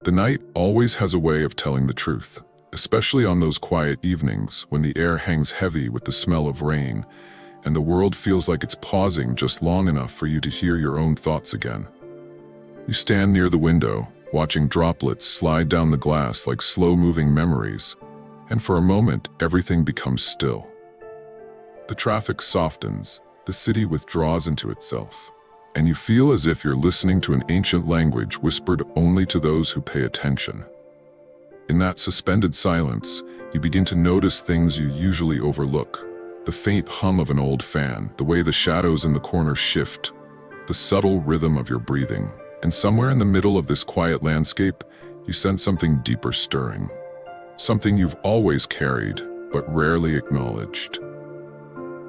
The night always has a way of telling the truth, especially on those quiet evenings when the air hangs heavy with the smell of rain and the world feels like it's pausing just long enough for you to hear your own thoughts again. You stand near the window, watching droplets slide down the glass like slow-moving memories, and for a moment, everything becomes still. The traffic softens, the city withdraws into itself, and you feel as if you're listening to an ancient language whispered only to those who pay attention. In that suspended silence, you begin to notice things you usually overlook. The faint hum of an old fan, the way the shadows in the corner shift, the subtle rhythm of your breathing. And somewhere in the middle of this quiet landscape, you sense something deeper stirring. Something you've always carried, but rarely acknowledged.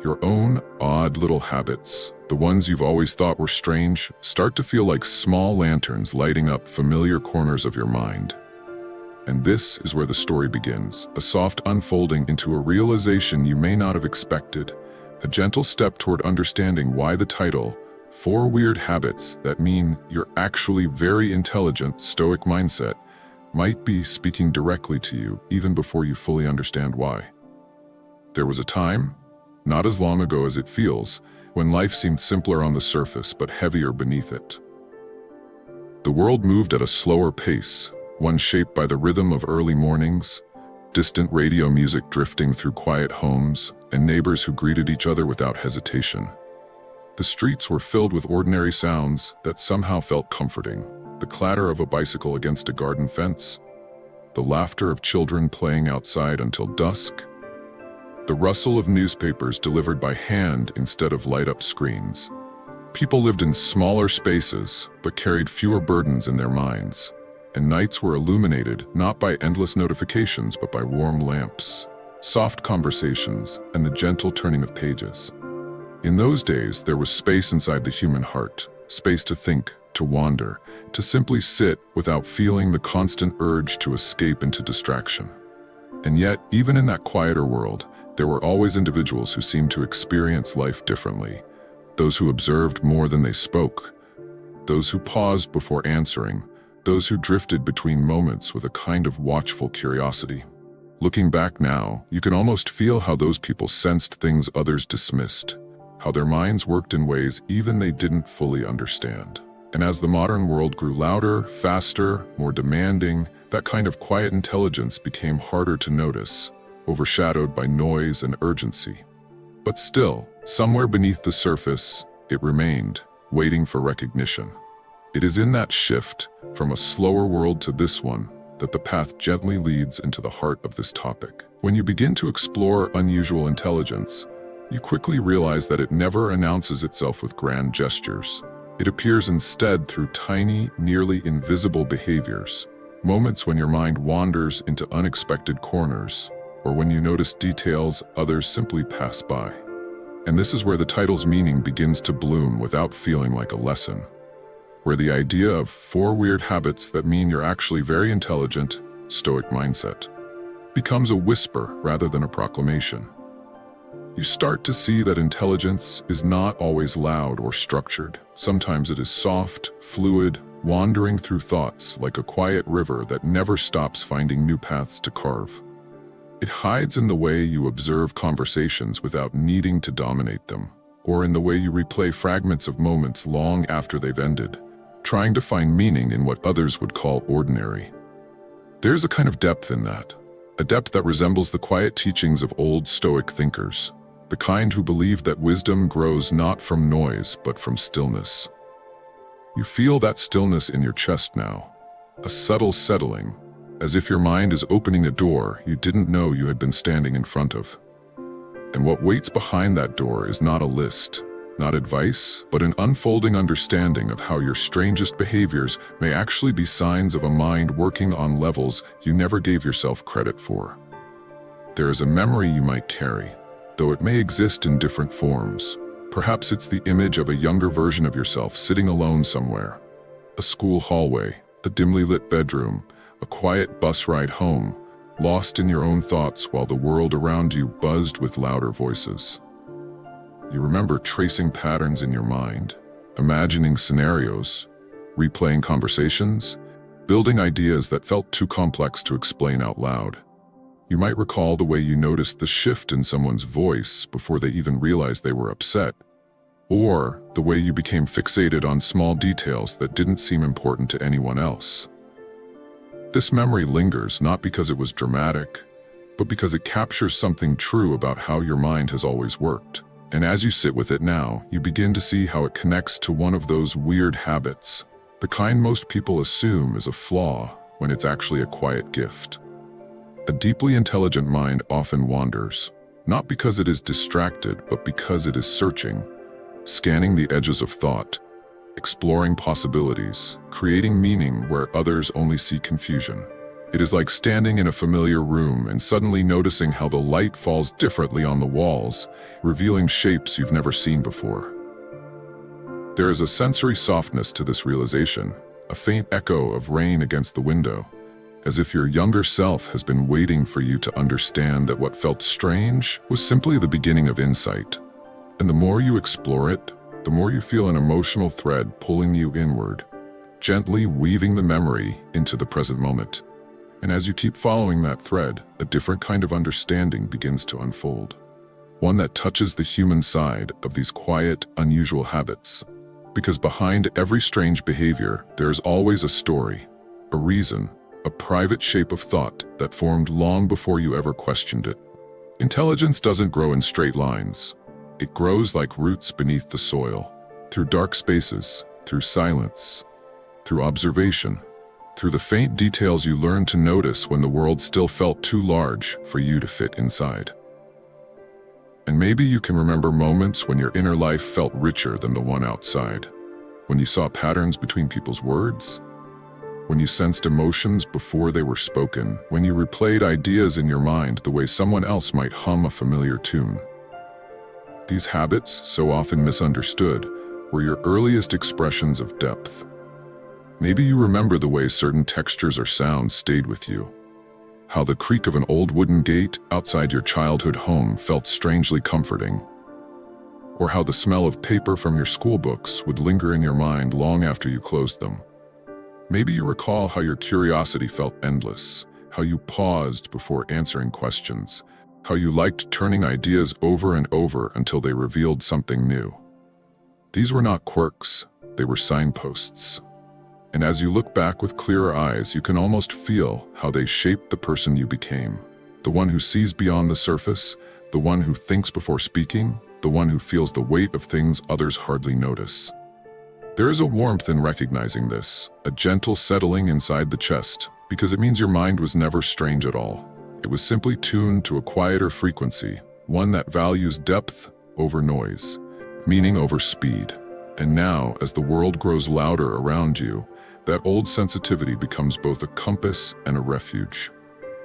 Your own odd little habits, the ones you've always thought were strange, start to feel like small lanterns lighting up familiar corners of your mind. And this is where the story begins, a soft unfolding into a realization you may not have expected, a gentle step toward understanding why the title, 4 Weird Habits That Mean You're Actually Very Intelligent, Stoic Mindset, might be speaking directly to you even before you fully understand why. There was a time, not as long ago as it feels, when life seemed simpler on the surface but heavier beneath it. The world moved at a slower pace, one shaped by the rhythm of early mornings, distant radio music drifting through quiet homes, and neighbors who greeted each other without hesitation. The streets were filled with ordinary sounds that somehow felt comforting. The clatter of a bicycle against a garden fence, the laughter of children playing outside until dusk, the rustle of newspapers delivered by hand instead of light-up screens. People lived in smaller spaces, but carried fewer burdens in their minds. And nights were illuminated not by endless notifications but by warm lamps, soft conversations, and the gentle turning of pages. In those days, there was space inside the human heart, space to think, to wander, to simply sit without feeling the constant urge to escape into distraction. And yet, even in that quieter world, there were always individuals who seemed to experience life differently, those who observed more than they spoke, those who paused before answering, those who drifted between moments with a kind of watchful curiosity. Looking back now, you can almost feel how those people sensed things others dismissed, how their minds worked in ways even they didn't fully understand. And as the modern world grew louder, faster, more demanding, that kind of quiet intelligence became harder to notice, overshadowed by noise and urgency. But still, somewhere beneath the surface, it remained, waiting for recognition. It is in that shift, from a slower world to this one, that the path gently leads into the heart of this topic. When you begin to explore unusual intelligence, you quickly realize that it never announces itself with grand gestures. It appears instead through tiny, nearly invisible behaviors, moments when your mind wanders into unexpected corners, or when you notice details others simply pass by. And this is where the title's meaning begins to bloom without feeling like a lesson, where the idea of 4 weird habits that mean you're actually very intelligent, Stoic Mindset, becomes a whisper rather than a proclamation. You start to see that intelligence is not always loud or structured. Sometimes it is soft, fluid, wandering through thoughts like a quiet river that never stops finding new paths to carve. It hides in the way you observe conversations without needing to dominate them, or in the way you replay fragments of moments long after they've ended, trying to find meaning in what others would call ordinary. There's a kind of depth in that, a depth that resembles the quiet teachings of old Stoic thinkers, the kind who believed that wisdom grows not from noise but from stillness. You feel that stillness in your chest now, a subtle settling, as if your mind is opening a door you didn't know you had been standing in front of. And what waits behind that door is not a list, not advice, but an unfolding understanding of how your strangest behaviors may actually be signs of a mind working on levels you never gave yourself credit for. There is a memory you might carry, though it may exist in different forms. Perhaps it's the image of a younger version of yourself sitting alone somewhere, a school hallway, a dimly lit bedroom, a quiet bus ride home, lost in your own thoughts while the world around you buzzed with louder voices. You remember tracing patterns in your mind, imagining scenarios, replaying conversations, building ideas that felt too complex to explain out loud. You might recall the way you noticed the shift in someone's voice before they even realized they were upset, or the way you became fixated on small details that didn't seem important to anyone else. This memory lingers not because it was dramatic, but because it captures something true about how your mind has always worked. And as you sit with it now, you begin to see how it connects to one of those weird habits, the kind most people assume is a flaw when it's actually a quiet gift. A deeply intelligent mind often wanders, not because it is distracted, but because it is searching, scanning the edges of thought, exploring possibilities, creating meaning where others only see confusion. It is like standing in a familiar room and suddenly noticing how the light falls differently on the walls, revealing shapes you've never seen before. There is a sensory softness to this realization, a faint echo of rain against the window, as if your younger self has been waiting for you to understand that what felt strange was simply the beginning of insight. And the more you explore it, the more you feel an emotional thread pulling you inward, gently weaving the memory into the present moment. And as you keep following that thread, a different kind of understanding begins to unfold. One that touches the human side of these quiet, unusual habits. Because behind every strange behavior, there is always a story, a reason, a private shape of thought that formed long before you ever questioned it. Intelligence doesn't grow in straight lines. It grows like roots beneath the soil, through dark spaces, through silence, through observation, through the faint details you learn to notice when the world still felt too large for you to fit inside. And maybe you can remember moments when your inner life felt richer than the one outside, when you saw patterns between people's words, when you sensed emotions before they were spoken, when you replayed ideas in your mind the way someone else might hum a familiar tune. These habits, so often misunderstood, were your earliest expressions of depth. Maybe you remember the way certain textures or sounds stayed with you, how the creak of an old wooden gate outside your childhood home felt strangely comforting, or how the smell of paper from your school books would linger in your mind long after you closed them. Maybe you recall how your curiosity felt endless, how you paused before answering questions, how you liked turning ideas over and over until they revealed something new. These were not quirks, they were signposts. And as you look back with clearer eyes, you can almost feel how they shaped the person you became. The one who sees beyond the surface, the one who thinks before speaking, the one who feels the weight of things others hardly notice. There is a warmth in recognizing this, a gentle settling inside the chest, because it means your mind was never strange at all. It was simply tuned to a quieter frequency, one that values depth over noise, meaning over speed. And now, as the world grows louder around you, that old sensitivity becomes both a compass and a refuge.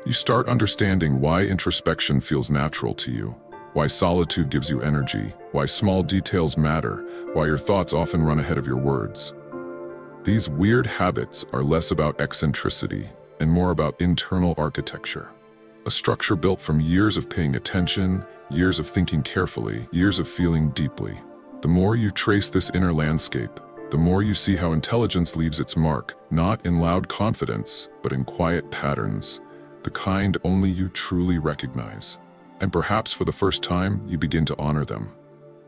You start understanding why introspection feels natural to you, why solitude gives you energy, why small details matter, why your thoughts often run ahead of your words. These weird habits are less about eccentricity and more about internal architecture. A structure built from years of paying attention, years of thinking carefully, years of feeling deeply. The more you trace this inner landscape, the more you see how intelligence leaves its mark, not in loud confidence, but in quiet patterns, the kind only you truly recognize. And perhaps for the first time, you begin to honor them.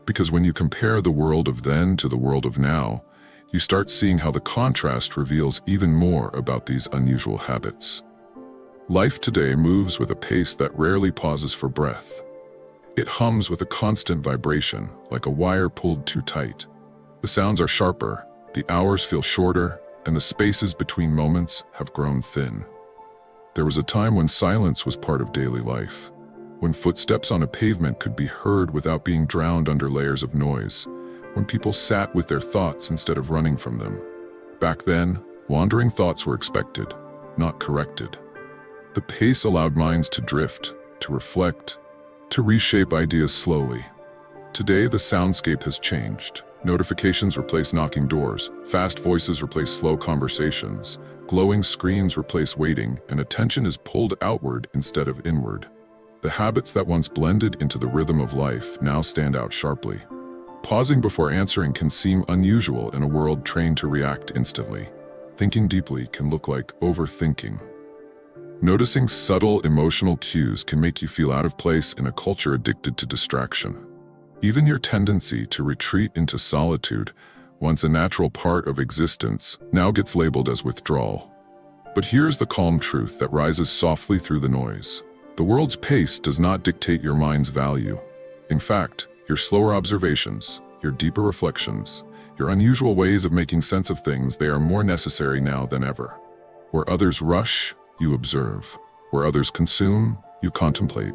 Because when you compare the world of then to the world of now, you start seeing how the contrast reveals even more about these unusual habits. Life today moves with a pace that rarely pauses for breath. It hums with a constant vibration, like a wire pulled too tight. The sounds are sharper, the hours feel shorter, and the spaces between moments have grown thin. There was a time when silence was part of daily life, when footsteps on a pavement could be heard without being drowned under layers of noise, when people sat with their thoughts instead of running from them. Back then, wandering thoughts were expected, not corrected. The pace allowed minds to drift, to reflect, to reshape ideas slowly. Today, the soundscape has changed. Notifications replace knocking doors, fast voices replace slow conversations, glowing screens replace waiting, and attention is pulled outward instead of inward. The habits that once blended into the rhythm of life now stand out sharply. Pausing before answering can seem unusual in a world trained to react instantly. Thinking deeply can look like overthinking. Noticing subtle emotional cues can make you feel out of place in a culture addicted to distraction. Even your tendency to retreat into solitude, once a natural part of existence, now gets labeled as withdrawal. But here's the calm truth that rises softly through the noise. The world's pace does not dictate your mind's value. In fact, your slower observations, your deeper reflections, your unusual ways of making sense of things, they are more necessary now than ever. Where others rush, you observe. Where others consume, you contemplate.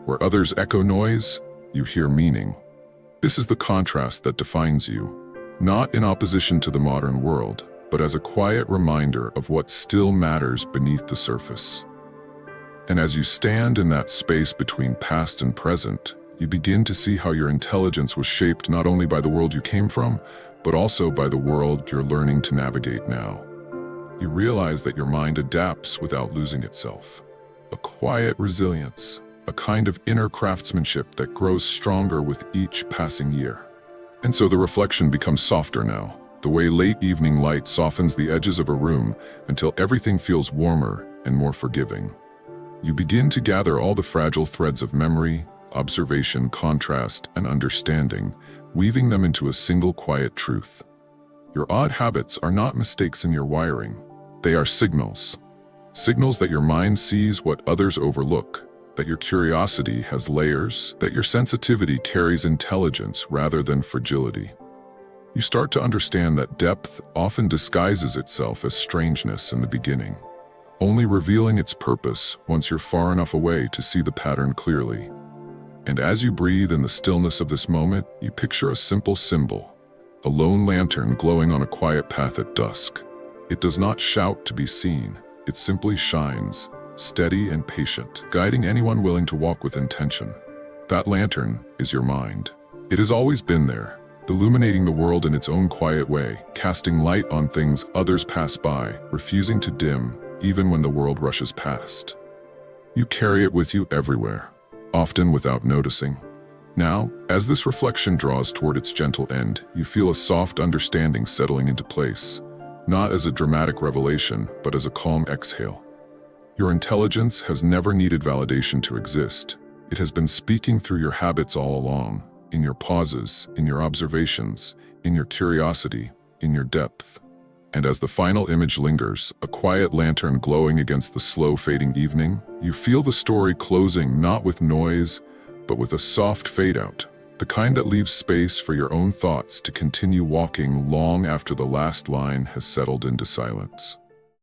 Where others echo noise, you hear meaning. This is the contrast that defines you, not in opposition to the modern world, but as a quiet reminder of what still matters beneath the surface. And as you stand in that space between past and present, you begin to see how your intelligence was shaped not only by the world you came from, but also by the world you're learning to navigate now. You realize that your mind adapts without losing itself. A quiet resilience, a kind of inner craftsmanship that grows stronger with each passing year. And so the reflection becomes softer now, the way late evening light softens the edges of a room until everything feels warmer and more forgiving. You begin to gather all the fragile threads of memory, observation, contrast, and understanding, weaving them into a single quiet truth. Your odd habits are not mistakes in your wiring. They are signals. Signals that your mind sees what others overlook, that your curiosity has layers, that your sensitivity carries intelligence rather than fragility. You start to understand that depth often disguises itself as strangeness in the beginning, only revealing its purpose once you're far enough away to see the pattern clearly. And as you breathe in the stillness of this moment, you picture a simple symbol, a lone lantern glowing on a quiet path at dusk. It does not shout to be seen, it simply shines, steady and patient, guiding anyone willing to walk with intention. That lantern is your mind. It has always been there, illuminating the world in its own quiet way, casting light on things others pass by, refusing to dim, even when the world rushes past. You carry it with you everywhere, often without noticing. Now, as this reflection draws toward its gentle end, you feel a soft understanding settling into place, not as a dramatic revelation, but as a calm exhale. Your intelligence has never needed validation to exist. It has been speaking through your habits all along, in your pauses, in your observations, in your curiosity, in your depth. And as the final image lingers, a quiet lantern glowing against the slow fading evening, you feel the story closing not with noise, but with a soft fade out, the kind that leaves space for your own thoughts to continue walking long after the last line has settled into silence.